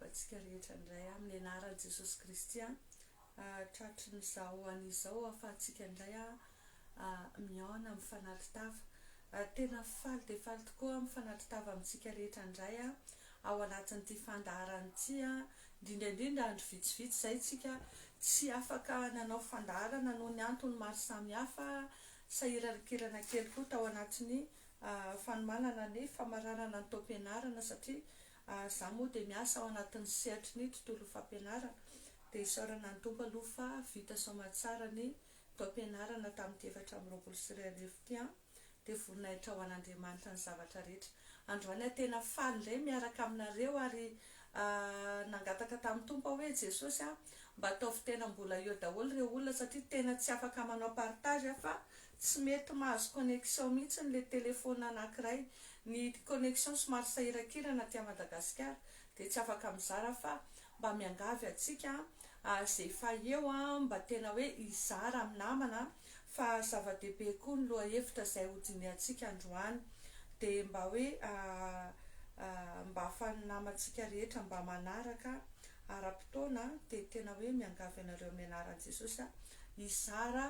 antsika rehetra indray amin'ny anaran'i Jesosy Kristy tratry ny zao an'izao ahafahantsika indray mihaona mifanatitava tena faly dia faly tokoa mifanatitava amintsika rehetra indray ao anatin'ity fandaharana ity indrindra andro vitsivitsy izay tsika tsy afaka nanao fandaharana noho ny antony maro samihafa sahirankirana kely koa tao anatiny fanomanana ny famaranana ny taom-pianarana satria za moa dia miasa ao anatin'ny sehatra ny tontolo fampianarana dia isaorana ny tompo aloha fa vita soamantsara ny taom-pianarana tamin'ny 2024 dia voninahitra ho an'Andriamanitra ny zavatra rehetra. Androany tena faly indray miaraka aminareo ary nangataka tamin'ny tompo hoe Jesosy mba ataovy tena mbola eo daholo ireo olona satria tena tsy afaka manao partage fa tsy mety mahazo connexion mihitsy ny le telefona anankiray, ny connexion somary sahirankirana aty Madagasikara dia tsy afaka mizara fa mba miangavy atsika izay efa eo mba tena hoe hizara amin'ny namana fa zava-dehibe koa ny loha hevitra izay hodiny atsika androany dia mba hoe mba ahafahan'ny namantsika rehetra mba manaraka ara-potoana dia tena hoe miangavy anareo amin'ny anaran'i Jesosy hizara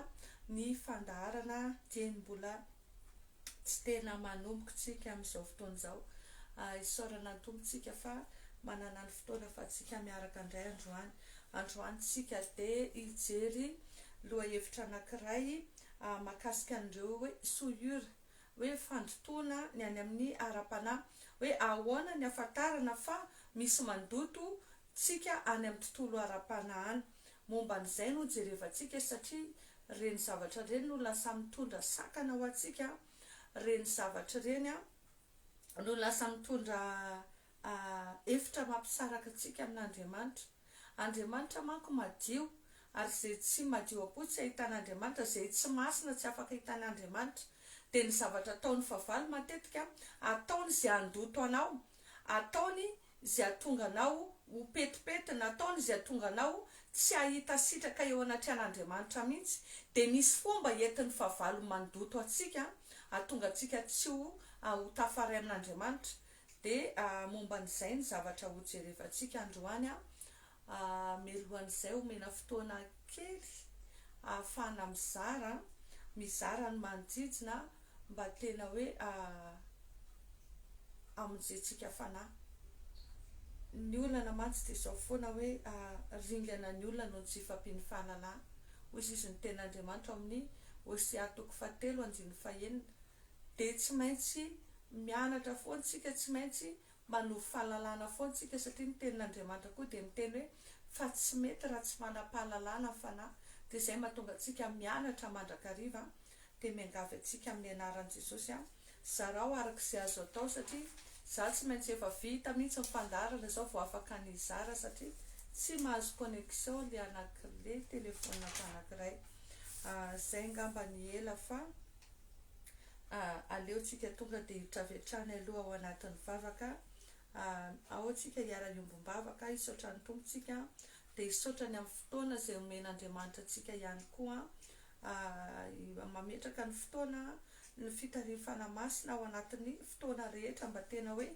ny fandaharana dia mbola tsy tena manomboka tsika amin'izao fotoana izao. Isaorana ny tompontsika fa manana ny fotoana fa tsika miaraka indray androany tsika dia hijery loha hevitra anankiray mahakasika an'ireo hoe sohira hoe fandotona ny any amin'ny ara-panahy hoe ahoana ny ahafantarana fa misy mandoto tsika any amin'ny tontolo ara-panahiny. Momba an'izay no jerevantsika satria reny zavatra reny no lasa mitondra sakana ho atsika, reny zavatra reny no lasa mitondra hevitra mampisaraka atsika amin'Andriamanitra. Andriamanitra manko madio ary izay tsy madio akoho tsy ahitan'Andriamanitra, izay tsy masina tsy afaka hitan'Andriamanitra dia ny zavatra ataony favaly matetika ataony izay andoto anao, ataony izay atonga anao ho petipetina, ataony izay atonga anao tsy ahita sitraka eo anatrehan'Andriamanitra mihitsy. Dia misy fomba entin'ny favaly mandoto atsika atonga atsika tsy ho tafaray amin'Andriamanitra. Dia momba an'izay ny zavatra ho jerevantsika androany melohan'izay omena fotoana kely ahafahana mizara ny manodidina mba tena hoe amonjentsika fanahy. Ny olana mantsy dia izao foana hoe ringana ny olona no tsy ifampiany fahalalana hoy izy ny ten'Andriamanitra amin'ny Hosea 3:9 dia tsy maintsy mianatra foana tsika, tsy maintsy manovo fahalalana foana tsika satria ny tenin'Andriamanitra koa dia miteny hoe fa tsy mety raha tsy manam-pahalalana ny fanahy. Dia izay mahatonga atsika mianatra mandrakariva dia miangavy atsika amin'ny anaran'i Jesosy zarao arak'izay azo atao satria za tsy maintsy efa vita mihitsy mifandaharana izao vao afaka ny hizara satria tsy mahazo connexion le telefona anankiray. Izay ngamba ny ela fa aleotsika tonga dia hitravetrany aloha ao anatin'ny vavaka, ao antsika hiara-iombom-bavaka hisaotra ny tompontsika dia hisaotrany amin'ny fotoana izay omen'Andriamanitra antsika ihany koa mametraka ny fotoana ny fitarifana masina ao anatin'ny fotoana rehetra mba tena hoe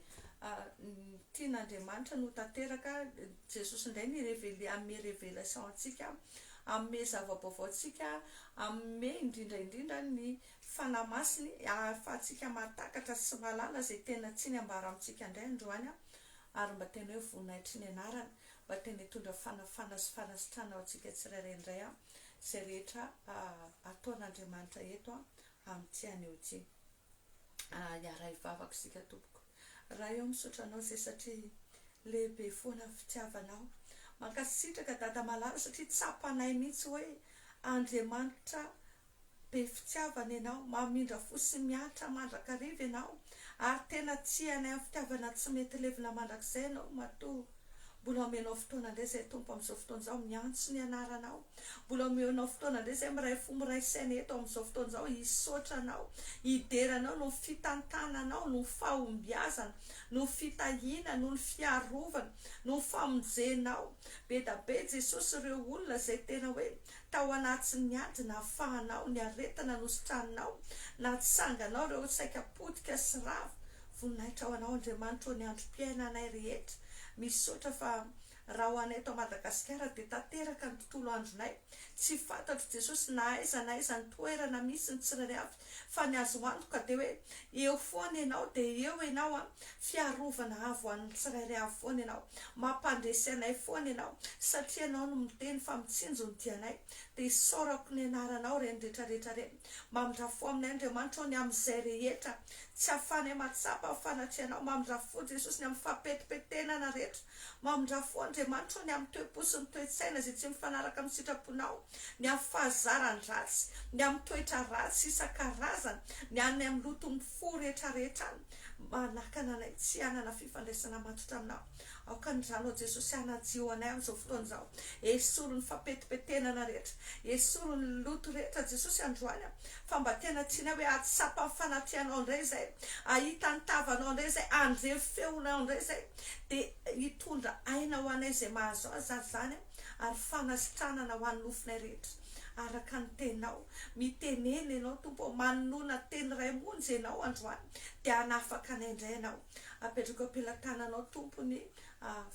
tian'Andriamanitra no tanteraka. Jesosy indray ny ame révélation antsika, ame zava-baovao antsika, ame indrindra ny fanahy masiny ahafahantsika mahatakatra sy mahalala izay tena tsiny ambara amintsika indray androany ary mba tena hoe voninahitry ny anarana mba tena hitondra fanafana sy fanasitrana ao antsika tsirairay indray izay rehetra ataon'Andriamanitra eto amin'ity anio ity. Iara hivavaka isika tompoko, raha eo misaotranao izay satria lehibe foana fitiavanao, mankasitraka dada malala satria tsapanay mihitsy hoe Andriamanitra be fitiavana ianao, mamindra fo sy miatra mandrakariva ianao ary tena tianay amin'ny fitiavana tsy mety levina mandrakizay ianao matoa. Mbola omenao fotoana indray izay tompo amin'izao fotoana izao miantso ny anaranao, mbola omenao fotoana indray izay miray fo miray saina eto amin'izao fotoana izao hisaotranao, hideranao no fitantananao, no fahombiazana, no fitahiana, no ny fiarovana, no famonjenao. Be da be Jesosy ireo olona izay tena hoe tao anaty ny ady nahafahanao, ny aretina nositranonao, natsanganao ireo saika potika sy rava. Voninahitra ho anao Andriamanitra ny androm-piainanay rehetra, misaotra fa raha ho anay eto Madagasikara dia tanteraka ny tontolo andronay tsy fantatro Jesosy na aiza ny toerana misy ny tsirairay avy fa ny azo antoka dia hoe eo foana ianao dia eo ianao fiarovana avy ho an'ny tsirairay avy foana ianao mampandresy anay foana ianao satria ianao no miteny fa mitsinjo ny dianay dia isaorako ny anaranao reny rehetrarehetra reny mamindrafo aminay Andriamanitra ny amin'izay rehetra tsy hafanay matsapa fanatrianao mamindrafo Jesosy ny amin'ny fampetipetena rehetra mamindrafo Andriamanitra ny amin'ny toe-posiny toe-tsaina izay tsy mifanaraka amin'ny sitraponao ny amin'ny fahazarany ratsy ny amin'ny toetra ratsy isan-karazany ny any amin'ny loto mifo rehetrarehetra manakana anay tsy hanana fifandraisana matotra aminao aoka ny ranao Jesosy hanajio anay amin'izao fotoana izao esoro ny fampetipetena rehetra esoro ny loto rehetra Jesosy androany fa mba tena tiana hoe atsapa ny fanatrianao indray zay ahita ny tavanao indray zay andre feonao indray zay dia hitondra aina ho anay zay mahazo azy zany ary fanasitranana ho an'ny nofinay rehetra araka ny tenao mitenena ianao tompo manona teny ray monjy ianao androany dia hanafaka anay indray ianao apetraka am-pelantananao tompony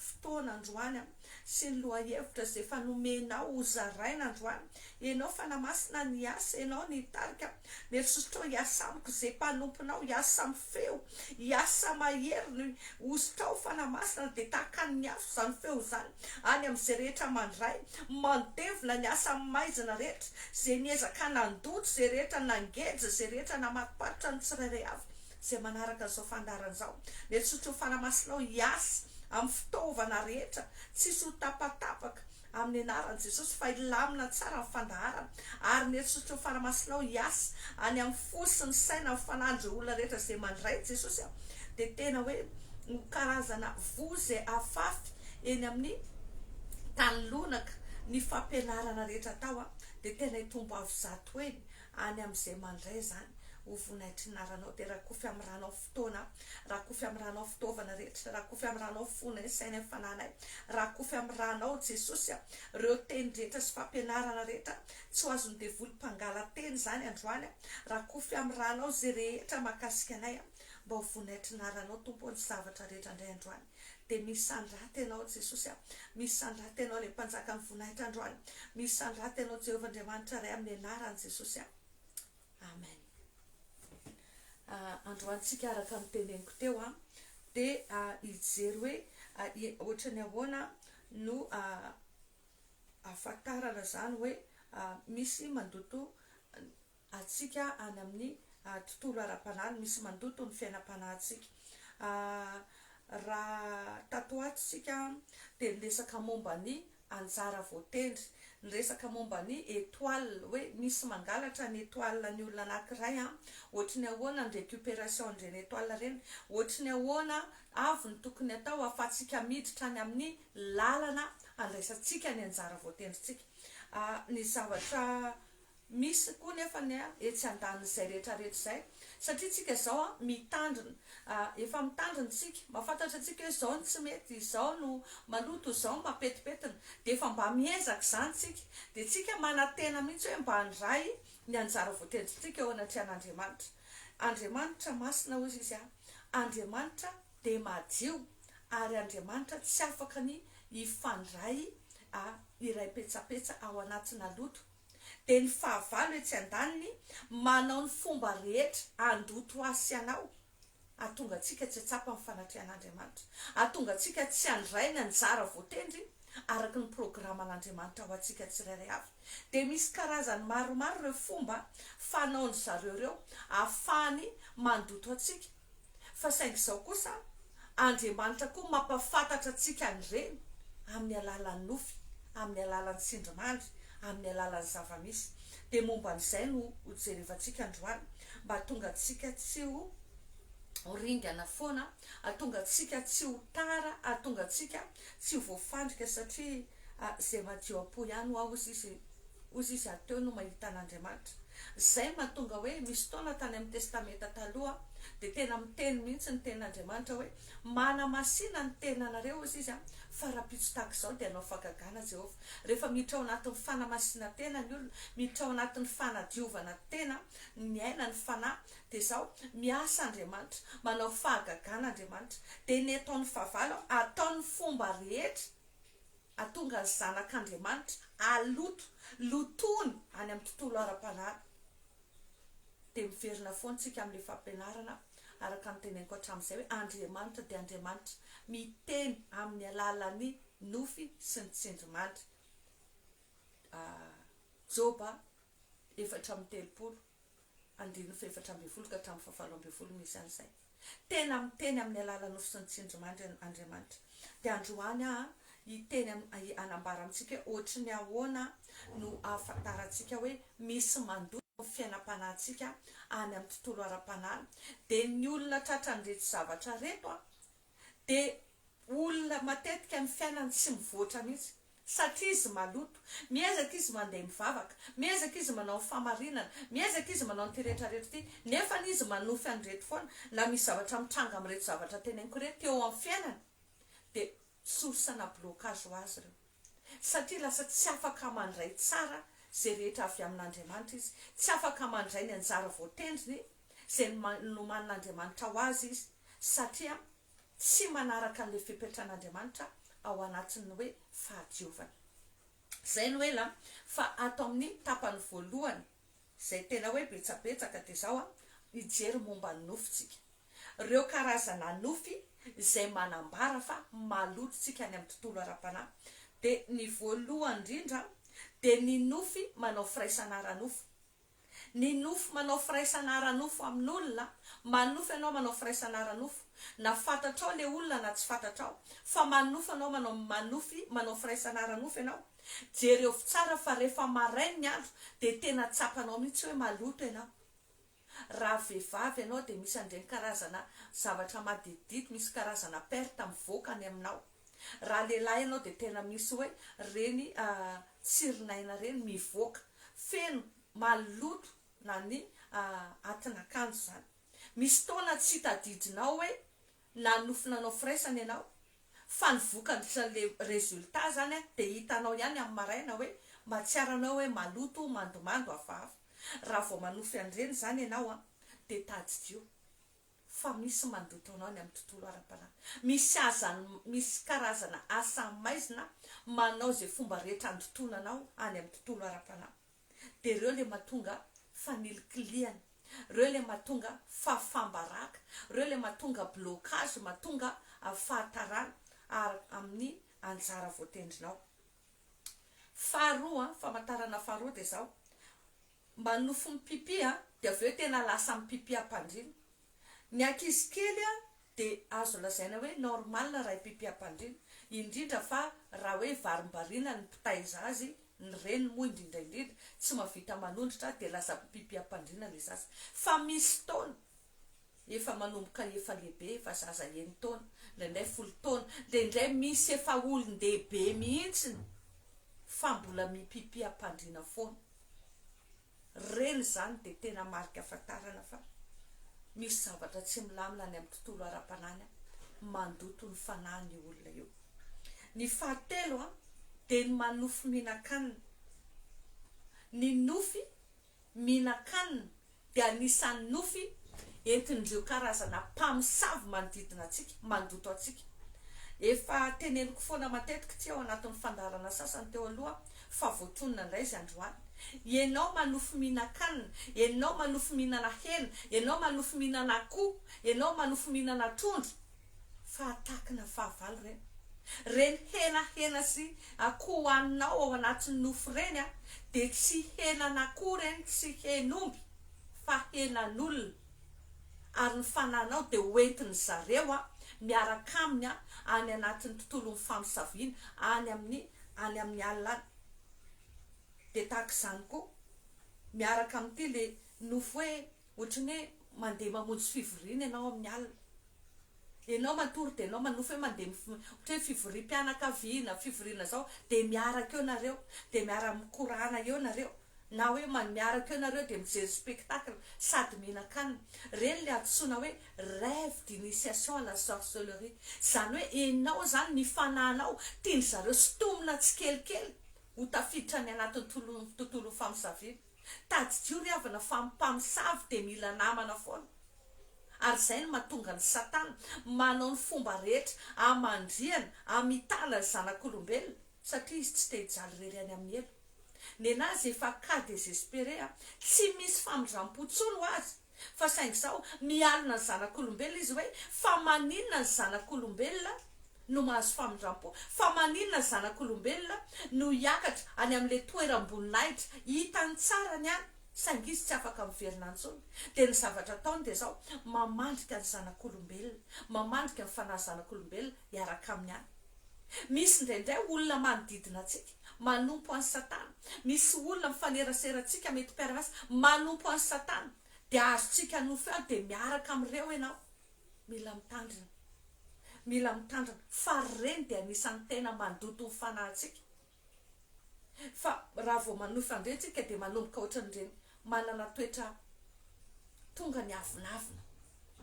fotoana androany sy ny loha hevitra zay efa nomenao ho zaraina androany ianao fanamasina ny asa ianao ny tarika mierisosotra hiasa amiko zay mpanomponao hiasa amin'ny feo hiasa mahery ny ozotrao fanamasina dia tahaka ny afo zany feo zany any amin'izay rehetra mandray mandevina ny asa maizina rehetra zay niezaka nandoto zay rehetra nangeja zay rehetra namatiparitra ny tsirairay avy zay manaraka an'izao fandarana izao mierisosotra fanamasinao hiasa amin'ny fitaovana rehetra tsisy ho tapatapaka amin'ny anaran'i Jesosy fa ilamina tsara ny fandaharana ary mierisosotra fanamasinao hiasa any amin'ny fosiny saina ny fanandry olona rehetra zay mandray Jesosy dia tena hoe karazana vozy afafy eny amin'ny tanolonaka ny fampianarana rehetra tao dia tena hitombo avy zato eny any amin'izay mandray zany ho vonaitry ny naranao dia raha kofy amin'ny ranao fotoana raha kofy amin'ny ranao fitaovana rehetra raha kofy amin'ny ranao fona ny saina ny fananay raha kofy amin'ny ranao Jesosy ireo teny rehetra sy fampianarana rehetra tsy ho azony devolim-pangala teny zany androany raha kofy amin'ny ranao zay rehetra mahakasika anay mba ho vonaitry ny naranao tompo ny zavatra rehetra indray androany dia misandraty ianao Jesosy misandraty ianao ilay mpanjaka ny vonaitra androany misandraty ianao Jehovah Andriamanitra ray amin'ny anarany Jesosy amen. Androantsika araka ny teneniko teo dia hijery hoe ohatra ny ahoana no ahafantarana zany hoe misy mandoto atsika any amin'ny tontolo ara-panahiny misy mandoto ny fiainam-panahintsika raha tato ato sika dia niresaka momba ny anjara voatendry niresaka momba ny étoile hoe misy mangalatra ny étoile ny olona anankiray ohatra ny ahoana ny récupération ndreny étoile reny ohatra ny ahoana avy ny tokony atao ahafahantsika miditra any amin'ny lalana andraisantsika ny anjara voatendritsika ny zavatra misy koa nefa ny etsy andanin'izay rehetrarehetra zay satria tsika zao mitandrina efa mitandrina tsika mahafantatra tsika hoe zao no tsy mety zao no maloto zao mapetipetina dia efa mba miezaka zany tsika dia tsika manantena mihitsy hoe mba handray ny anjara voatendritsika eo anatrehan'Andriamanitra Andriamanitra masina ozy izy Andriamanitra dia madio ary Andriamanitra tsy afaka ny hifandray iray petsapetsa ao anatina loto dia ny fahavalo etsy andaniny manao ny fomba rehetra andoto asy anao ahatonga antsika tsy atsapa ny fanatrehan'Andriamanitra ahatonga antsika tsy handray ny anjara voatendry araka ny programan'Andriamanitra ho antsika tsirairay avy dia misy karazany maromaro ireo fomba fanaony zareo ireo ahafahany mandoto antsika fa saingy izao kosa Andriamanitra koa mampafantatra antsika an'ireny amin'ny alalan'ny nofy amin'ny alalan'ny sindrimandry amin'ny alalan'ny zavamisy dia momba an'izay no hojerevantsika androany mba hatonga antsika tsy ho ringana foana hatonga antsika tsy ho tara hatonga antsika tsy ho voafandrika satria zay madio am-po ihany ho ozy izy ateo no mahita an'Andriamanitra zay mahatonga hoe misy taona tany amin'ny testamenta taloha dia tena miteny mihitsy ny ten'Andriamanitra hoe manamasina ny tenanareo izy a fa raha-pitso tahaka izao dia anao fagagana Jehovah. Rehefa miditra ao anatin'ny fanamasina tena ny olona, miditra ao anatin'ny fanadiovana tena ny aina ny fanahy, dia izao miasa Andriamanitra, manao fahagagana Andriamanitra, dia ny ataon'ny fahavalo ataon'ny fomba rehetra atonga ny zanak'Andriamanitra lotony any amin'ny tontolo ara-panahiny. Dia miverina foana tsika amin'ilay fampianarana araka ny teneniko hatramin'izay hoe Andriamanitra dia Andriamanitra miteny amin'ny alalan'ny nofy sy ny tsindrimandry. Joba 4:30 andiny fa 4:20 ka hatramin'ny 7:20 misy an'izay. Tena miteny amin'ny alalan'ny nofy sy ny tsindrimandry Andriamanitra. Dia androany iteny anambara amintsika ohatry ny ahoana no ahafantarantsika hoe misy mandoa fiainam-panahintsika any amin'ny tontolo ara-panahy. Dia ny olona tratran'ireto zavatra reto dia olona matetika ny fiainany tsy mivoatra mihitsy satria izy maloto, miezaka izy mandeha mivavaka, miezaka izy manao famarinana, miezaka izy manao ny rehetrarehetra ty, nefa izy manofy an'ireto foana na misy zavatra mitranga amin'ireto zavatra teneniko reto teo amin'ny fiainany dia sorsana blocage ho azy ireo, satria lasa tsy afaka mandray tsara zay rehetra avy amin'Andriamanitra izy, tsy afaka mandray ny anjara voatendriny zay nomanin'Andriamanitra ho azy izy, satria tsy manaraka an'ilay fipetrahan'Andriamanitra ao anatin'ny hoe fahadiovana. Zay no hoe fa ato amin'ny tapany voalohany zay tena hoe betsabetsaka dia izao hijery momba ny nofitsika, ireo karazana nofy zay manambara fa malototsika any amin'ny tontolo ara-panahy. Dia ny voalohany indrindra dia ny nofy manao firaisana ara-nofo. Ny nofy manao firaisana ara-nofo amin'olona, manofy ianao manao firaisana ara-nofo, na fantatrao le olona na tsy fantatrao, fa manofy anao manao firaisana ara-nofo ianao. Jereo tsara fa rehefa marainy ny andro dia tena tsapanao mihitsy hoe maloto ianao. Raha vehivavy ianao dia misy andreny karazana zavatra madididito, misy karazana perte mivoaka any aminao. Raha lehilahy ianao dia tena misy hoe reny tsirinaina reny mivoaka, feno maloto na ny atin'akanjo zany. Misy taona tsy tadidinao hoe nanofinanao firaisana ianao, fa ny vokatran'ilay résultat zany dia hitanao ihany amin'ny maraina hoe mahatsiaranao hoe maloto mandomando hafahafa. Raha vao manofy an'ireny zany ianao dia tadidio fa misy mandoto anao ny amin'ny tontolo ara-panahy. Misy karazana asa maizina manao zay fomba rehetra andotonanao any amin'ny tontolo ara-panahy. Dia ireo le mahatonga fanilikiliana, ireo le mahatonga fahafambaraka, ireo le mahatonga blocage, mahatonga fahatarana amin'ny anjara voatendrinao. Faharoa, famantarana faharoa dia izao, manofy mipipi dia avy eo tena lasa mipipi am-pandriana. Ny ankizy kely dia azo lazaina hoe normal raha hipipi am-pandriana, indrindra fa raha hoe varim-barina ny mpitaiza azy, ny reny moa indrindra tsy mahavita manondratra dia lasa mipipi am-pandriana le zaza. Fa misy taona efa manomboka efa lehibe, efa zaza 1 taona, indraindray 10 taona, indraindray misy efa olon-dehibe mihitsy fa mbola mipipi am-pandriana foana. Reny zany dia tena marika ahafantarana fa misy zavatra tsy milamina any amin'ny tontolo ara-panahy, mandoto ny fanahiny olona eo. Ny fahatelo dia ny manofy mihinan-kanina. Ny nofy mihinan-kanina dia anisan'ny nofy entin'ireo karazana mpamosavy manodidina atsika, mandoto atsika. Efa teneniko foana matetika ty ao anatin'ny fandarana sasany teo aloha fa voatonona indray izy androany. Ianao manofy mihinan-kanina, ianao manofy mihinana hena, ianao manofy mihinana akoho, ianao manofy mihinana trondro, fa atakina fahavalo reny. Reny hena sy akoho hohaninao ao anatin'ny nofy reny dia tsy henan'akoho reny, tsy hen'omby, fa henan'olona. Ary ny fanahinao dia hoentin'ny zareo miaraka aminy any anatin'ny tontolon'ny famosaviana any amin'ny alina. Dia tahaka izany koa miaraka amin'ity le nofy hoe ohatrany hoe mandeha mamonjy fivoriana ianao amin'ny alina. Ianao matory dia ianao manofy hoe mandeha ohatra hoe fivorim-pianakaviana, fivoriana zao dia miaraka eo nareo, dia miara-mikorana eo nareo. na hoe miaraka eo nareo dia mijery spectacle sady mihinan-kanina reny le antsoina hoe rêve d'initiation à la sorcellerie zany hoe enao zany ny fanahinao tiany zareo sotomina tsikelikely ho tafiditra ny anatin'ny tontolo famosavina taditio ry havana fa mpamosavy dia mila namana foana ary zay no mahatonga ny satana manao ny fomba rehetra amandriana amitana ny zanak'olombelona satria izy tsy te-hijaly rery any amin'ny elo ny anazy efa cas désespéré tsy misy famindram-potsolo azy fa saingy zao mialina ny zanak'olombelona izy hoe fa maninona ny zanak'olombelona no mahazo famindram-po fa maninona ny zanak'olombelona no hiakatra any amin'le toeram-boninahitra hitany tsara ny any saingy izy tsy afaka miverina antsony dia ny zavatra ataony dia zao mamandrika ny zanak'olombelona mamandrika ny fanahy zanak'olombelona hiaraka amin'ny any misy indraindray olona manodidina antsika manompo any satana misy olona mifaneraseratsika mety mpiarahasa manompo any satana dia azotsika nofo eo dia miaraka amin'ireo ianao mila mitandrina fa reny dia anisan'ny tena mandoto ny fanahintsika fa raha vao manofo andrentsika dia manomboka ohatran'ireny manana toetra tonga ny avinavina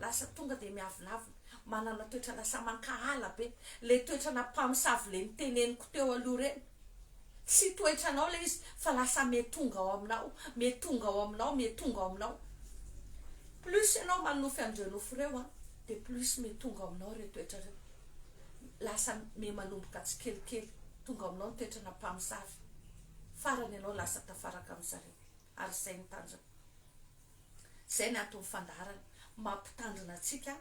lasa tonga dia miavinavina manana toetra lasa mankahala be le toetra na mpamosavy le niteneniko teo aloha reny tsy toetranao le izy fa lasa metonga ao aminao plus ianao manofy andreo nofo reo dia plus metonga ao aminao re toetra reo lasa manomboka tsikelikely tonga aminao ny toetra na mpamosavy farany ianao lasa tafaraka amin'zareo ary zay mitandrina zay ny antony fandaharana mampitandrina atsika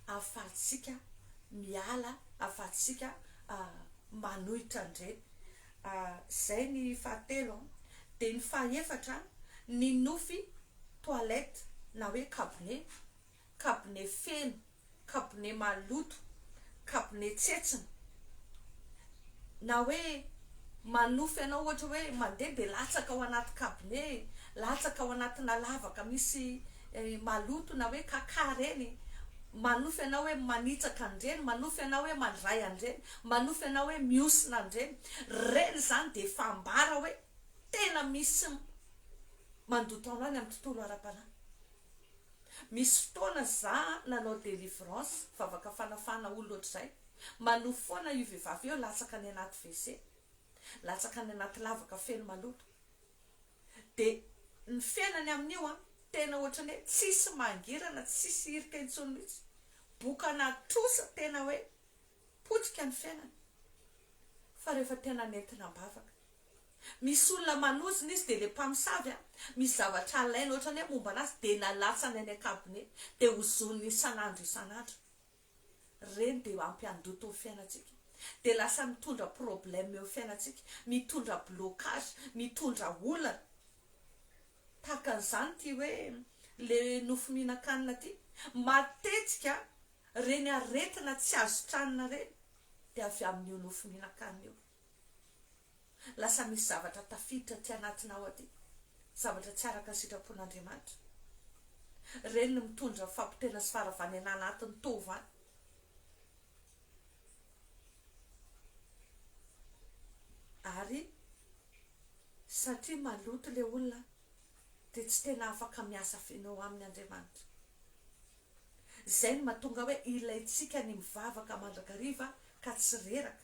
ahafahantsika miala ahafahantsika manohitra andreny zay ny fahatelo dia ny fahaefatra ny nofy toilette na hoe cabinet feno cabinet maloto cabinet tsetsina na hoe manofy ianao ohatra hoe mandeha dia latsaka ao anaty cabinet latsaka ao anatina lavaka misy maloto na hoe kaka reny manofy ianao hoe manitsaka andreny manofy ianao hoe mandray andreny manofy ianao hoe miosina andreny reny zany dia fambara hoe tena misy mandoto anao any amin'ny tontolo ara-panahy misy fotoana za nanao délivrance vavaka fanafana olona ohatr'izay manofy foana io vehivavy eo latsaka ny anaty WC latsaka ny anaty lavaka feno maloto dia ny fiainany amin'io tena ohatrany hoe tsisy mangirana tsisy hirika intsony mihitsy bokana trosa tena hoe potsika ny fiainany fa rehefa tena nentina mbavaka misy olona manozina izy dia le mpamosavy misy zavatra alaina ohatrany hoe momba anazy dia nalatsany any cabinet dia hozoniny isanandro reny dia ampiandoto ny fiainatsika dia lasa mitondra problème eo fiainatsika mitondra blocage mitondra olana takan'izany ty hoe le nofo mihinan-kanina ty matetika reny aretina tsy azo tranina reny dia avy amin'io nofo mihinan-kanina io lasa misy zavatra tafiditra ty anatinao aty zavatra tsy araka ny sitrapon'Andriamanitra reny no mitondra fampitena sy faravanena anatin'ny tovany ary satria maloto le olona dia tsy tena afaka miasa fenao amin'ny Andriamanitra zay no mahatonga hoe ilaitsika ny mivavaka mandrakariva ka tsy reraka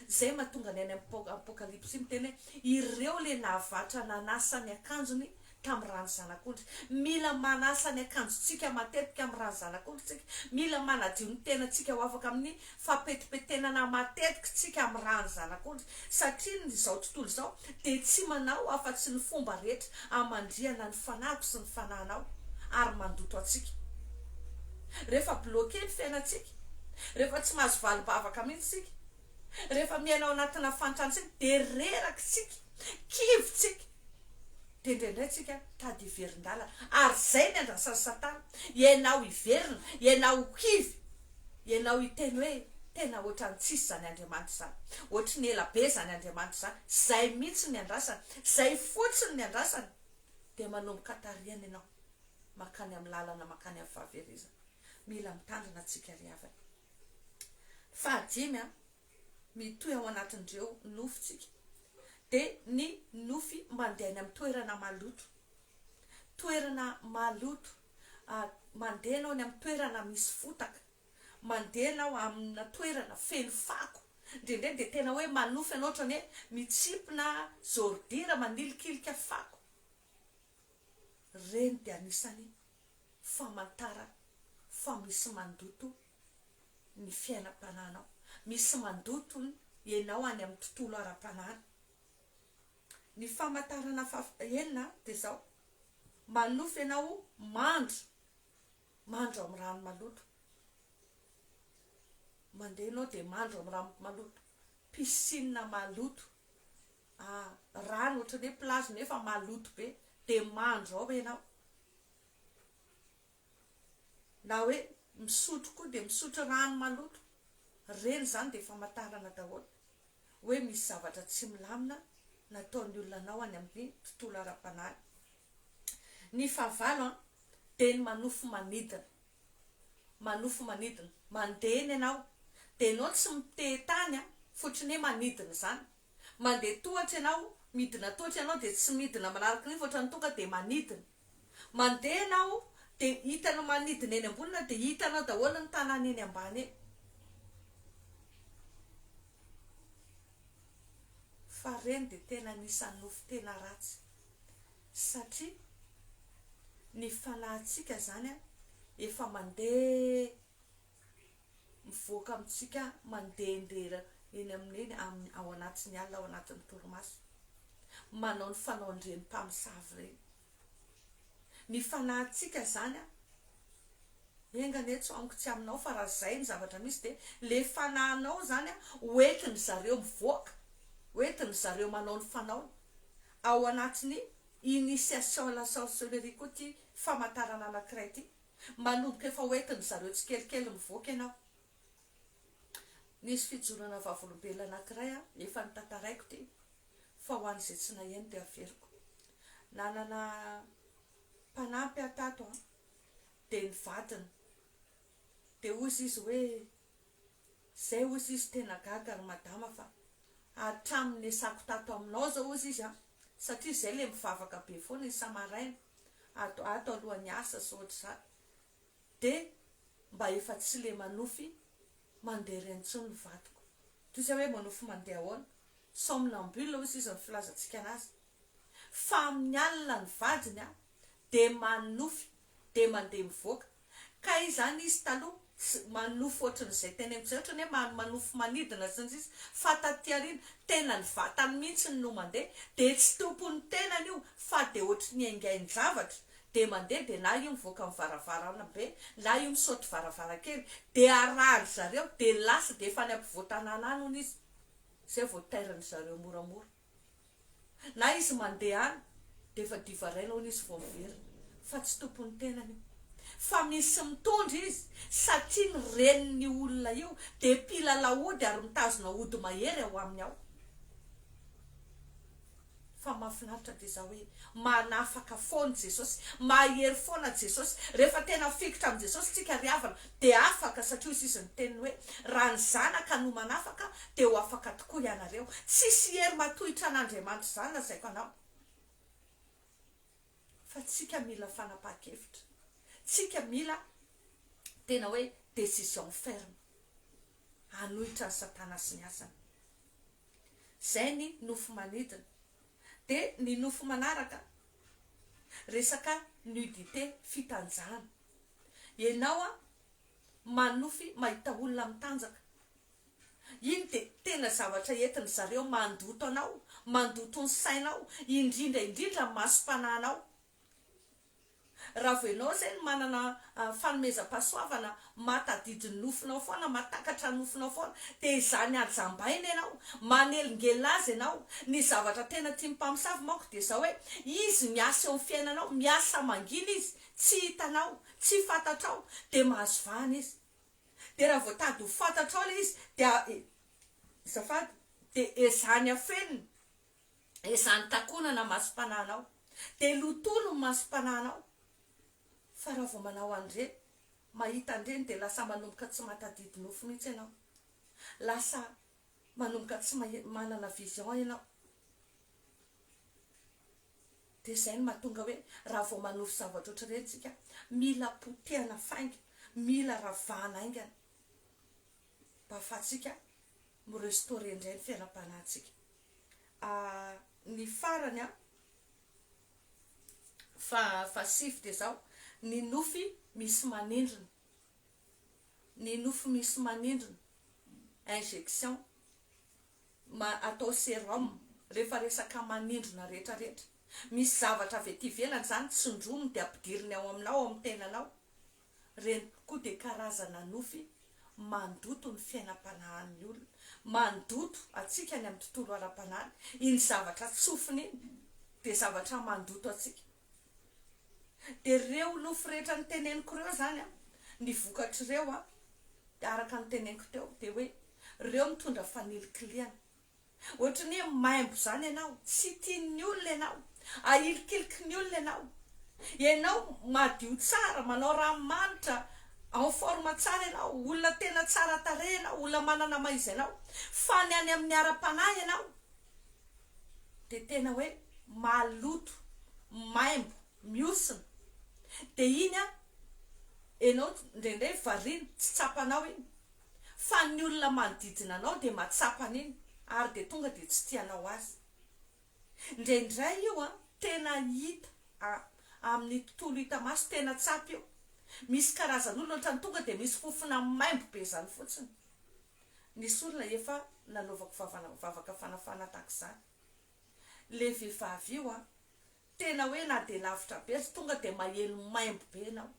zay mahatonga ny any apokalipsy miteny hoe ireo le nahavatra nanasa ny akanjony tamin'ny rano zanak'ondry mila manasa ny akanjontsika matetika amin'ny rano zanak'ondry tsika mila manadio ny tenantsika ho afaka amin'ny fampetipetenana matetika tsika amin'ny rano zanak'ondry satria nyzao tontolo zao dia tsy manao afa-tsy ny fomba rehetra amandriana ny fanahiko sy ny fanahinao ary mandoto atsika rehefa bloqué ny fiainatsika rehefa tsy mahazo valibavaka mihitsy tsika rehefa miainao anatina fantransika dia reraka tsika kivitsika dia indraindray tsika tady iverin-dala ary zay ny andrasan'ny satana ianao iverina ianao kivy ianao hiteny hoe tena ohatrany tsisy zany Andriamanitra zany ohatry ny elabe zany Andriamanitra zany zay mihitsy ny andrasany zay fotsiny ny andrasany dia manomboka tariana ianao makany amin'ny lalana makany amin'ny fahaverizana mila mitandrina tsika ry havana fahadimy mitohy ao anatin'ireo nofotsika de ny nofy mandeha any amin'ny toerana maloto mandeha anao any amin'ny toerana misy fotaka, mandeha anao amina toerana feno fako, ndrendray de tena hoe manofy anao ohatrany hoe mitsipona zordira manilikilika fako. Reny de anisany famantara fa misy mandoto ny fiainam-pananao, misy mandoto ianao any amin'ny tontolo ara-panana. Ny famantarana enina de zao: manofy ianao mandro amin'ny rano maloto, mandeha anao de mandro amin'ny rano maloto, piscine maloto, rano ohatrany hoe plage nefa maloto be de mandro ao ianao, na hoe misotro koa de misotro rano maloto. Reny zany de famantarana daholo hoe misy zavatra tsy milamina nataon'ny olona anao any amin'ny tontolo ara-panany. Ny fahavalo de ny manofy manidina, mandeha eny ianao de anao tsy miteh tany fotriny hoe manidina zany, mandeha tohatra ianao, midina tohatra ianao de tsy midina manaraka ny fotrany tonga de manidina, mandeha ianao de hitanao manidina eny ambonina de hitanao daholo ny tanany eny ambany eny. Fa reny de tena anisan'ny nofy tena ratsy, satria ny fanahintsika zany efa mandeha mivoaka amintsika, mandehandehra eny amin'ny ao anatin'ny alina, ao anatin'ny toromaso, manao ny fanaondren'ny mpamosavy reny. Ny fanahintsika zany engany etso amiko tsy aminao fa raha zay ny zavatra misy de le fanahinao zany hoentiny zareo mivoaka, hoentiny zareo manao ny fanaony ao anatin'ny initiation à la sorcellerie koa ty famantarana anankiray ty, manomboka efa hoentiny zareo tsikelikely mivoaka ianao. Nisy fijorana vavolombelona anankiray efa nitantaraiko ty, fa ho an'izay tsy naheno de averiko. Nanana mpanampy atato de ny vadiny de ozy izy hoe zay ozy izy tena gaga ry madama fa hatraminy esako tato aminao zao ozy izy satria zay le mivavaka be foana isa-maraina ato alohan'ny asa sy ohatr'izany, de mba efa tsy le manofy mandeha reny intsony ny vadiko. Toy izay hoe manofy mandeha ahoana, somnambule ozy izy ny filazantsika anazy, fa amin'ny alina ny vadiny de manofy de mandeha mivoaka. Ka izany izy taloha manofy ohatran'izay teny amin'izay, ohatrany hoe manofy manidina zany izy, fa taty aoriana tena ny vatany mihitsy no mandeha, de tsy tompony tenany io fa de ohatry ny aingain-javatra de mandeha, de na io mivoaka amin'ny varavarana be, na io misaoty varavarakely de arahany zareo de lasa de efa any ampivoatanana any hono izy, zay vao tairany zareo moramora. Na izy mandeha any de efa divaraina hono izy vao miverina, fa tsy tompony tenany io, fa misy mitondra izy satria ny renin'ny olona io de pila laody ary mitazona ody mahery ao aminy ao. Fa mahafinaritra de za hoe manafaka foana Jesosy, mahery foana Jesosy, rehefa tena fikitra amin'ny Jesosy tsika ry havana de afaka, satria hoy izy ny teniny hoe raha ny zanaka no manafaka de ho afaka tokoa ianareo, tsisy hery matohitra an'Andriamanitra zany lazaiko anao. Fa tsika mila fanapahan-kevitra, tsika mila tena hoe décision ferme hanohitra ny satana sy ny asany. Zay ny nofy manidina. De ny nofy manaraka resaka nudité, fitanjahana. Ianao manofy mahita olona mitanjaka, iny de tena zavatra entiny zareo mandoto anao, mandoto ny sainao, indrindra indrindra masom-panahinao. Raha vao ianao zay manana fanomezam-pahasoavana, matadidy ny nofinao foana, matakatra ny nofinao foana, de izany ajambaina ianao, manelingela azy ianao. Ny zavatra tena tia mpamosavy manko de zao hoe izy miasa eo amin'ny fiainanao, miasa mangina izy, tsy hitanao, tsy fantatrao de mahazo vahana izy. De raha voatady ho fantatrao le izy de zafady de ezany afeniny, ezany takonana masom-panahinao, de lotono ny masom-panahinao. Fa raha vao manao an'ireny, mahita an'ireny de lasa manomboka tsy matadidy nofy mihitsy ianao, lasa manomboka tsy manana vision ianao, de zay ny mahatonga hoe raha vao manofo zavatra oatra ireny tsika mila potehana fainga mila ravahana aingana mba ahafahantsika mirestaurer indray ny fiainam-panahintsika. Ny farany fa 6 de zao ny nofy misy manindrona, ny nofy misy manindrona injection atao sérum rehefa resaka manindrona rehetrarehetra misy zavatra avy aty ivelany zany tsindromony de ampidiriny ao aminao amin'ny tenanao reny koa de karazana nofy mandoto ny fiainam-panahin'ny olona, mandoto atsika ny amin'ny tontolo ara-panahiny. Iny zavatra tsofiny iny de zavatra mandoto atsika. De reo nofy rehetra ny teneniko reo zany ny vokatra reo de araka ny teneniko teo de hoe reo mitondra fanilikiliana. Ohatra ny hoe maimbo zany ianao, tsy tian'ny olona ianao, ahilikiliky ny olona ianao madio tsara, manao ranomanitra, en forme tsara ianao, olona tena tsara tarehy ianao, olona manana maiza ianao, fa ny any amin'ny ara-panahy ianao de tena hoe maloto, maimbo, miosina. De iny ianao ndraindray variana tsy tsapanao iny, fa ny olona manodidina anao de mahatsapana iny ary de tonga de tsy tianao azy. Ndraindray io tena hita amin'ny tontolo hita maso, tena tsapa io. Misy karazan'olona ohatra ny tonga de misy fofona maimbo be zany fotsiny. Nisy olona efa nanaovako vavaka fanafana tak'izany. Le vehivavy io tena hoe na de lavitra be tonga de maheno maimbo be ianao.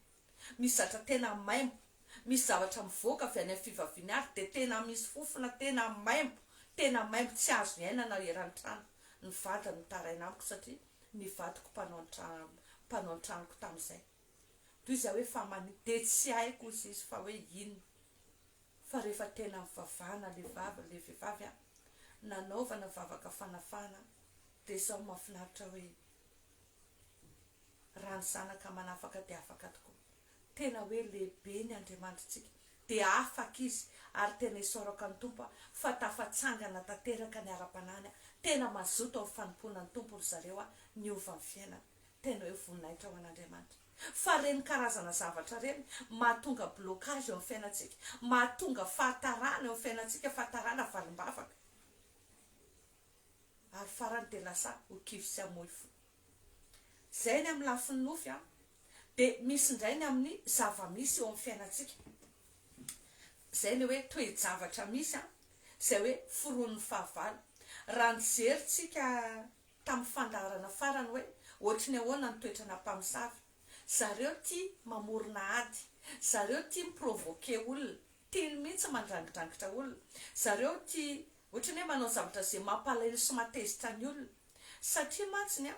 Misy zavatra tena maimbo, misy zavatra mivoaka avy any amin'ny fivaviany ary de tena misy fofona tena maimbo tsy azo ny aina na eran-trano. Ny vadiny taraina amiko satria ny vadiko mpanao an-tranoko tamin'izay. Toy izy hoe fa de tsy haiko izy fa hoe inona. Fa rehefa tena mivavahana le vehivavy nanaovana vavaka fanafana de sao mahafinaritra hoe rano zanaka manafaka de afaka tokoa. Tena hoe lehibe ny Andriamanitsika de afaka izy ary tena isaoraka ny tompo fa tafatsangana tanteraka ny ara-panahiny. Tena mazoto amin'ny fanompoana ny tompo ry zareo niova ny fiainana. Tena hoe voninahitra ho an'Andriamanitra. Fa reny karazana zavatra reny mahatonga blocage eo amin'ny fiainantsika, mahatonga fahatarana eo amin'ny fiainantsika, fahatarana valim-bavaka. Ary farany de lasa ho kivy sy hamoy fo. Zay ny amin'ny lafiny nofy de misy indray ny amin'ny zava-misy eo amin'ny fiainantsika. Zay ny hoe toe-javatra misy zay hoe foron'ny fahavalo. Raha nijeritsika tamin'ny fandaharana farany hoe ohatry ny ahoana ny toetrana mpamosavy. Zareo tia mamorona ady, zareo tia miprovoke olona, tia mihitsy mandrangidrangitra olona, zareo tia ohatra ny hoe manao zavatra zay mampalahelo sy matezitra ny olona. Satria mantsiny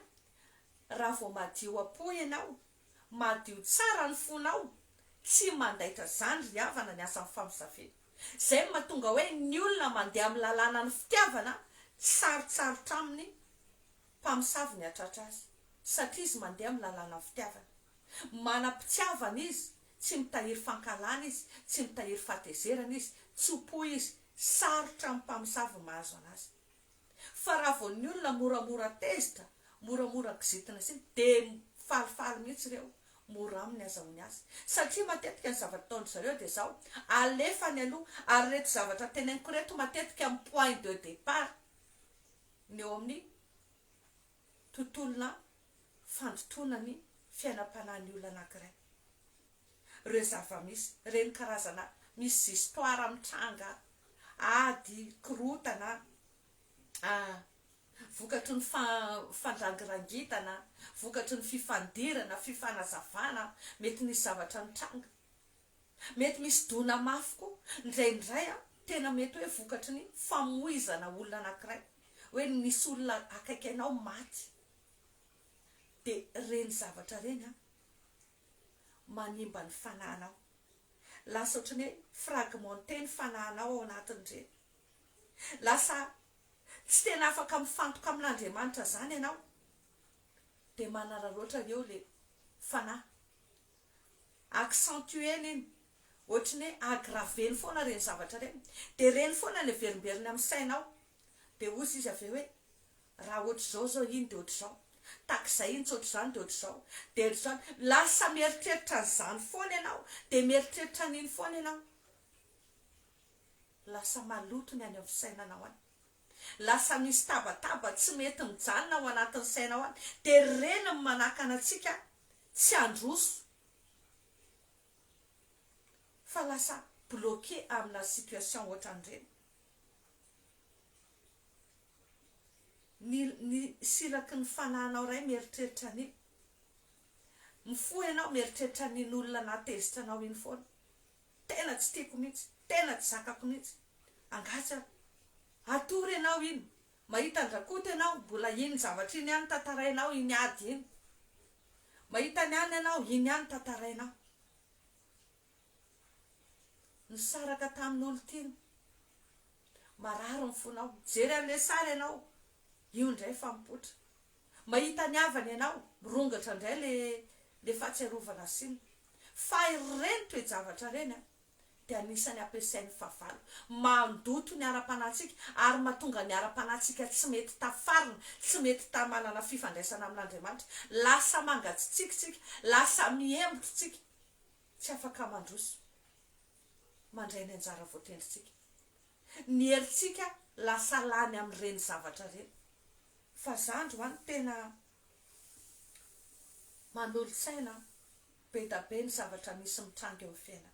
raha vao madio apo ianao, madio tsara ny fonao, tsy mandaitra zany ry havana ny asan'ny famosafiana. Zay mahatonga hoe ny olona mandeha amin'ny lalàna ny fitiavana sarotsarotra aminy mpamosavy ny atratra azy. Satria izy mandeha amin'ny lalàna ny fitiavana. Manam-pitiavana izy, tsy mitahiry fankalana izy, tsy mitahiry fahatezerana izy, tsopo izy, sarotra amin'ny mpamosavy mahazo anazy. Fa raha vao ny olona moramora tezitra, moramora kizitina sy de falifaly mihitsy reo, mora aminy azahoany azy. Satria matetika ny zavatra ataony zareo de zao alefa ny aloha ary reto zavatra teneniko reto matetika amin'ny point de départ ny eo amin'ny tontolona fandrotoana ny fiainam-panahin'ny olona anankiray. Reo zava-misy, reny karazana misy histoire mitranga, ady, korotana, vokatry ny fandrangirangitana, vokatry ny fifandirana, fifanazavana, mety misy zavatra mitranga. Mety misy dona mafy koa, ndraindray tena mety hoe vokatry ny famoizana olona anankiray. Hoe nisy olona akaiky anao maty. De reny zavatra reny manimba ny fanahinao. Lasa ohatry ny hoe fragmenté ny fanahinao ao anatin'ireny. Lasa tsy tena afaka mifantoka amin'Andriamanitra zany ianao. De manararaotra eo le fanahy. Accentueny iny. Ohatry ny agraveny foana reny zavatra reny. De reny foana le verimberiny amin'ny sainao. De ozy izy avy hoe raha ohatry zao iny de ohatry zao. takizay iny tsotr'izany de ohatr'izao de ohatr'izany lasa mieritreritra nyzany foana ianao de mieritreritra n'iny foana ianao lasa maloto ny any amin'ny sainanao any lasa misy tabataba tsy mety mijanona ao anatin'ny sainao any de reny ny manakana antsika tsy androso fa lasa bloqué amina situation ohatran'ireny ny siraky ny fanahinao ray mieritreritra ny mifoha ianao mieritreritra n'iny olona natezitra anao iny foana tena tsy tiako mihitsy tena tsy zakako mihitsy angatsy atory ianao iny mahita andrakoto ianao mbola iny zavatra iny ihany tantarainao iny ady iny mahita ny any ianao iny ihany tantarainao nisaraka tamin'olo tiany mararo ny fonao jery amin'le sara ianao io indray fa mipotra mahita ny avany ianao mirongatra indray le fahatsiarovana siny fa ireny toe-javatra reny de anisany ampiasain'ny fahavalo mandoto ny ara-panahintsika ary mahatonga ny ara-panahintsika tsy mety tafarina tsy mety tamanana fifandraisana amin'Andriamanitra lasa mangatsikitsika lasa miembotritsika tsy afaka mandroso mandray ny anjara voatendritsika ny heritsika lasa lany amin'ireny zavatra reny fa zandro any tena manolo-tsaina be da be ny zavatra misy mitranga eo fiaina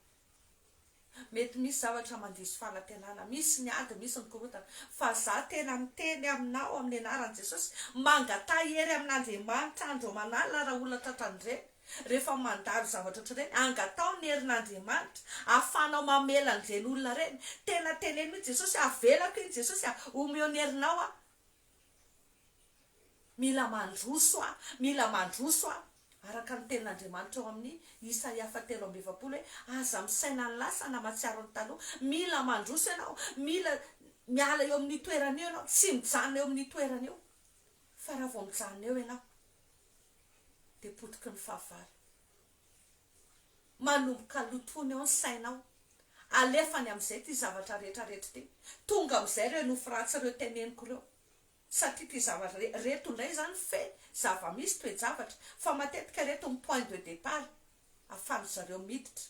mety misy zavatra mandiso fahatenana misy ny ady misy ny korotana fa za tena miteny aminao amin'ny anaran'i Jesosy mangatahery amin'Andriamanitra andro manala raha olona tratran'ireny rehefa mandalo zavatra ohatr'ireny angatao ny herin'Andriamanitra ahafanao mamela an'ireny olona reny tena teneno iny Jesosy avelako iny Jesosy omeo ny herinao mila mandroso araka ny tenin'Andriamanitra ao amin'ny Isaia 7:20 aza misaina ny lasa na matsiaro ny taloha mila mandroso ianao mila miala eo amin'ny toerana eo ianao tsy mijanona eo amin'ny toerana eo fa raha vao mijanona eo ianao de potiky ny fahavalo manomboka lotony eo ny sainao alefany amin'izay ty zavatra rehetrarehetra ty tonga amin'izay reo nofiratsy ireo teneniko reo satria ty zavatra reto indray zany fe zava-misy toe-javatra fa matetika reto ny point de départ afano zareo miditra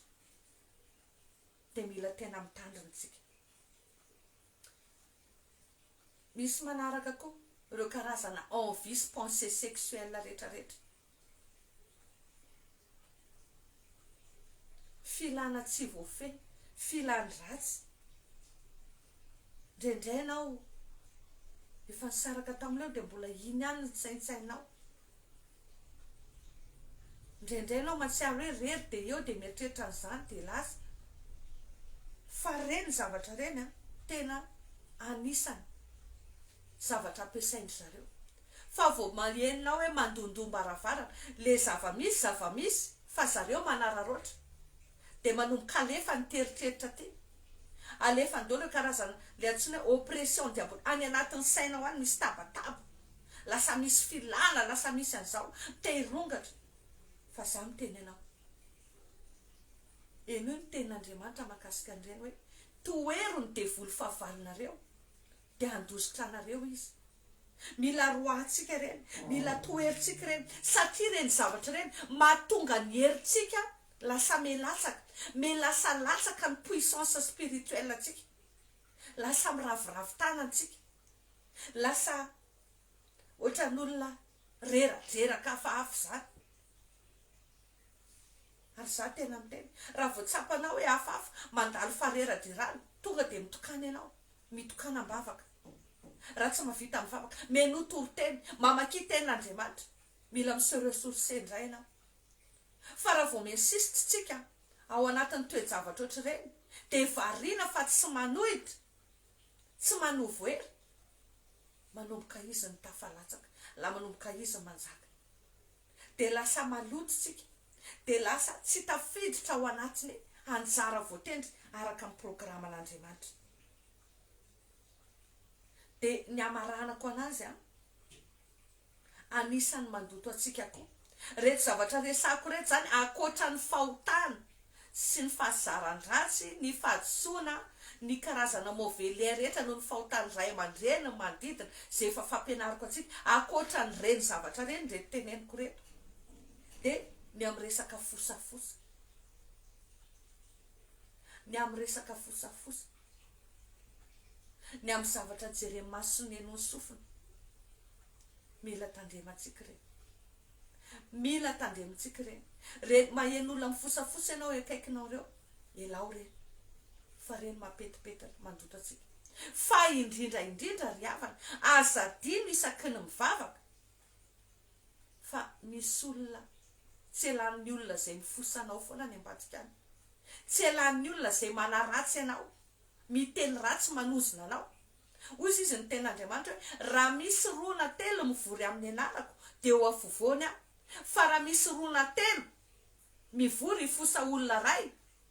de mila tena mitandrinatsika misy manaraka koa ireo karazana envie pensée sexuelle rehetrarehetra filana tsy voafehy filany ratsy ndraindray ianao efa nisaraka tamileo de mbola iny ihany ny tsaintsainao ndraindray ianao matsiaro hoe rery de eo de mieritreritra an'izany de lasa fa reny zavatra reny tena anisany zavatra ampiasaindry zareo fa vao mahenonao hoe mandondombaravara le zava-misy fa zareo manararoatra de manomboka alefa ny teritreritra ty alefa ny dolo karazana le antsoina hoe oppression diabolo any anatin'ny sainao any misy tabataba lasa misy filana lasa misy an'izao te hirongatra fa za miteny anao eno ny tenin'Andriamanitra mahakasika an'ireny hoe toero ny devoly fahavalonareo de handositra anareo izy mila roahantsika reny mila toeritsika reny satria reny zavatra reny mahatonga ny heritsika lasa melasa latsaka ny puissance spirituelle atsika lasa miraviravitana antsika lasa ohatran'olona reraka hafahafa zany ary za tena miteny raha voatsapanao hoe hafahafa mandalo fareradirano tonga de mitokana ianao mitokana ambavaka raha tsy mavita mivavaka menotoro-teny mamaky tenin'Andriamanitra mila miseresource indray ianao fa raha vao minsistitsika ao anatin'ny toe-javatra ohatr'ireny de variana fa tsy manohitra tsy manovoery manomboka izy ny tafalatsaka la manomboka izy manjaka de lasa malototsika de lasa tsy tafiditra ao anatiny anjara voatendry araka amin'ny programan'Andriamanitra de ny amaranako anazy anisany mandoto atsika koa reto zavatra resako reto zany akoatra ny fahotana sy ny fahazaran-dratsy ny fahadisoana ny karazana mauvais rehetra no ny fahotany ray aman-dreny manodidina zay efa fampianariko atsika akoatra ny reny zavatra reny de teneniko reto de ny amin'ny resaka fosafosa ny amin'ny resaka fosafosa ny amin'ny zavatra jereny masony eno ny sofina mila tandrematsika reny mila tandrematsika reny re mahen'olona amin'ny fosafosa ianao akaikinao reo elao reny fa reny mapetipetana mandoto atsika fa indrindra ry havana azadino isaky ny mivavaka fa misy olona tsy elan'ny olona zay mifosanao foana ny ambadikany tsy elan'ny olona zay manaratsy ianao miteny ratsy manozona anao ozy izy ny ten'Andriamanitra hoe raha misy rona telo mivory amin'ny anarako de ho afovoany aho fa raha misy rona telo mivory fosa olona ray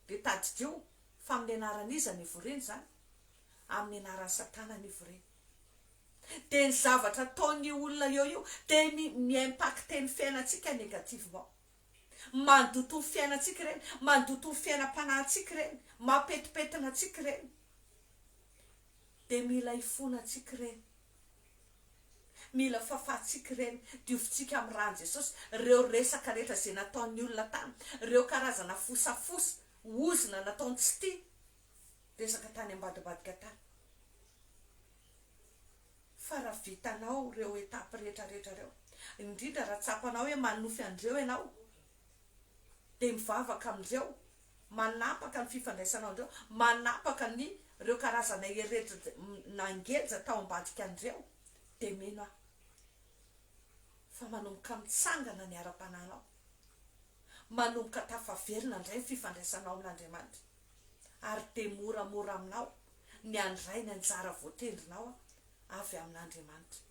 de tadidio fa amin'ny anaran'iza ny voreny zany amin'ny anaran'ny Satana ny voreny de ny zavatra ataon'ny olona io de mi-impacte ny fiainatsika négativement mandoto ny fiainatsika reny mandoto ny fiainam-panahintsika reny mapetipetina atsika reny de mila ifonatsika reny mila fafatsika reny diovintsika amin'ny rano Jesosy reo resaka rehetra zay nataon'ny olona tany reo karazana fosafosa ozina nataony tsy tia resaka tany ambadibadika tany fa raha vitanao reo etapy rehetra reo indrindra raha tsapanao hoe manofy andreo ianao de mivavaka amindreo manapaka ny fifandraisanao andreo manapaka ny reo karazana heretra nangeja tao ambadika andreo de meno fa manomboka mitsangana ny ara-pananao manomboka tafaverina ndray ny fifandraisanao amin'Andriamanitra ary de moramora aminao ny andray ny anjara voatendrinao avy amin'Andriamanitra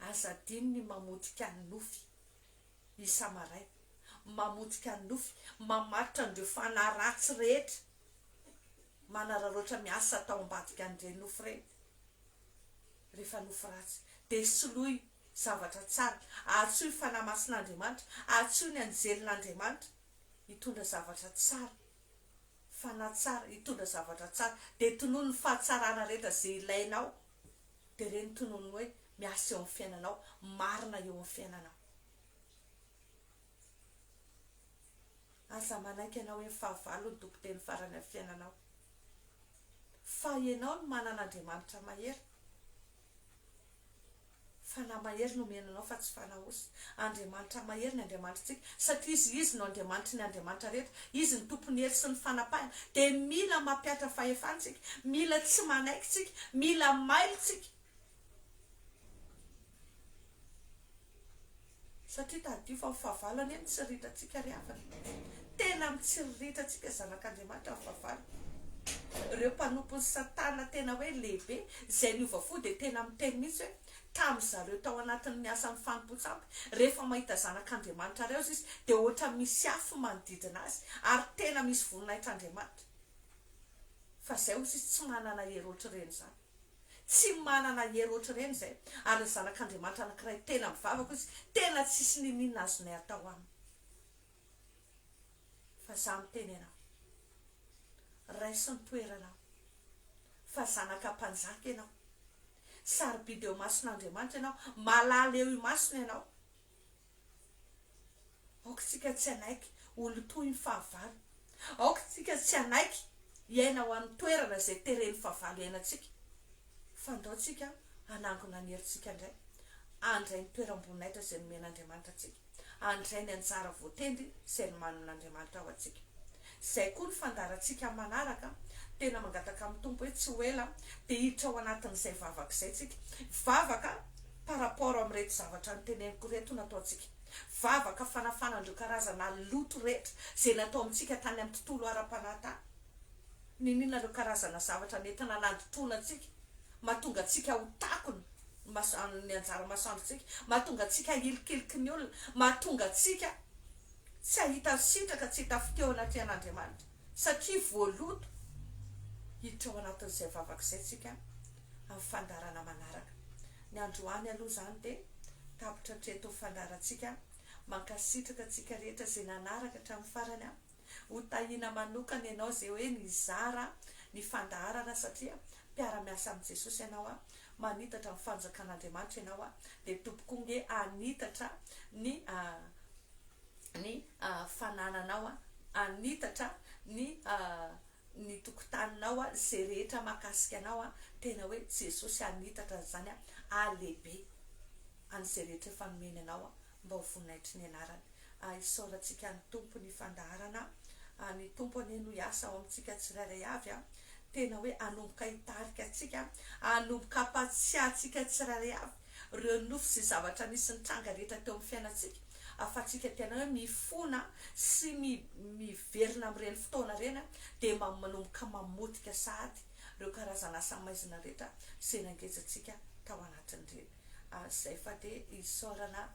azadino ny mamodika ny nofy isamaray mamodika ny nofy mamaritra andreo fanaratsy rehetra manararoatra miasa tao ambadika andreny nofy reny rehefa nofy ratsy de soloy zavatra tsara atsoy fanamasin'Andriamanitra atsoy ny anjelin'Andriamanitra hitondra zavatra tsara fanatsara hitondra zavatra tsara de tonono ny fahatsarana rehetra zay ilainao de reny tonono hoe miasa eo amin'ny fiainanao marina eo amin'ny fiainanao aza manaiky ianao hoe fahavalo ny tompoteny farany amin'ny fiainanao fa ianao no manan'Andriamanitra mahery fana mahery no menanao fa tsy fanaosy Andriamanitra mahery ny Andriamanitra tsika satria izy no Andriamanitra ny Andriamanitra rehetra izy ny tompony hery sy ny fanapahana de mila mampiatra fahefantsika mila tsy manaiky tsika mila mailo tsika satria tadio fa fahavalany eny tsy ritatsika ry havana tena mitsiritatsika zanak'Andriamanitra fahavalo reo mpanompo ny Satana tena hoe lehibe zay niova fo de tena miteny mitsy hoe tamin'ny zareo tao anatin'ny miasan'ny fanompontsampy rehefa mahita zanak'Andriamanitra reo izy de ohatra misy afo manodidina azy ary tena misy voninahitr'Andriamanitra fa zay ozy izy tsy manana hery ohatr'ireny zany tsy manana hery ohatr'ireny zay ary ny zanak'Andriamanitra anankiray tena mivavaka izy tena tsisy ninina azonay atao aminy fa za miteny ianao raisy ny toeranao fa zanaka mpanjaka ianao sarobidy eo mason'Andriamanitra ianao malala eo imasony ianao aokatsika tsy anaiky olo toy ny fahavalo aokatsika tsy anaiky iaina ho an'ny toerana zay tereny fahavalo iainatsika fandaotsika anangona ny herintsika indray andray ny toeram-boninahitra zay nomen'Andriamanitra atsika andray ny anjara voatendry zay ny manon'Andriamanitra ao atsika zay koa ny fandaratsika manaraka tena mangataka amin'ny tompo hoe tsy ho ela de hiditra ao anatin'izay vavaka izay tsika vavaka par rapport amin'reto zavatra nyteneniko reto nataotsika vavaka fanafanandreo karazana loto rehetra zay natao amintsika tany amin'ny tontolo ara-panatany ninina reo karazana zavatra nentina nandotrona atsika mahatonga atsika ho takony ny anjara masoandrotsika mahatonga atsika ilikiliky ny olona mahatonga atsika tsy ahita sitraka tsy hita fiteo anaty an'Andriamanitra satria voaloto hiditra ao anatin'izay vavaka izay tsika amin'ny fandarana manaraka ny androany aloha zany de tapitra treto fandarantsika mankasitraka antsika rehetra izay nanaraka hatramin'ny farany ho tahina manokana ianao izay hoe ny zara ny fandaharana satria mpiara-miasa amin'i Jesosy ianao manitatra ny fanjakan'Andriamanitra ianao dia tompokonge anitatra ny fanananao anitatra ny tokotaninao izay rehetra mahakasika anao tena hoe Jesosy anitatra zany alehibe an'izay rehetra efa nomeny anao mba ho voninahitry ny anarany. Isaorantsika ny tompo ny fandaharana, ny tompo anie no hiasa ao amintsika tsirairay avy tena hoe anomboka hitarika antsika, anomboka ampatsiahantsika tsirairay avy ireo nofo sy zavatra nisy nitranga rehetra teo amin'ny fiainantsika afatsika tena hoe mifona sy miverina amin'ireny fotoana ireny dia manomboka mamotika sahady ireo karazana asa maizina rehetra izay nangezantsika tao anatin'ireny. Izay fa dia isaorana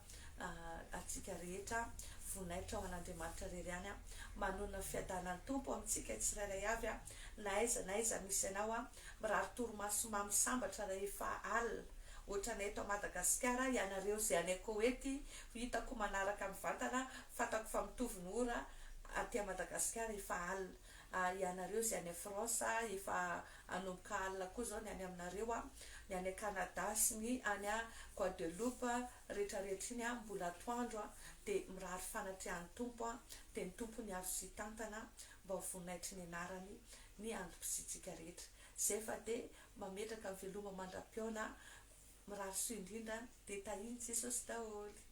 antsika rehetra voninahitra ao an'Andriamanitra rery any manonona fiadanan'ny tompo amintsika tsirairay avy na aiza misy ianao mirary torimaso mamosambatra raha efa alina ohatra ny eto Madagasikara ianareo izay any Koety hitako manaraka amin'ny vatana fatako fa mitovy ny ora aty Madagasikara efa alina, ianareo izay any France efa anomboka alina koa zao ny any aminareo ny any Canada sy ny any Guadeloupe rehetrarehetra iny mbola atoandro dia mirary fanatrehan'ny tompo dia ny tompo ny azo sy tantana mba ho voninahitry ny anarany ny androm-pisitsika rehetra. Izay fa dia mametraka veloma mandram-piona mirary soa indrindra dia tahiny Jesosy daholo.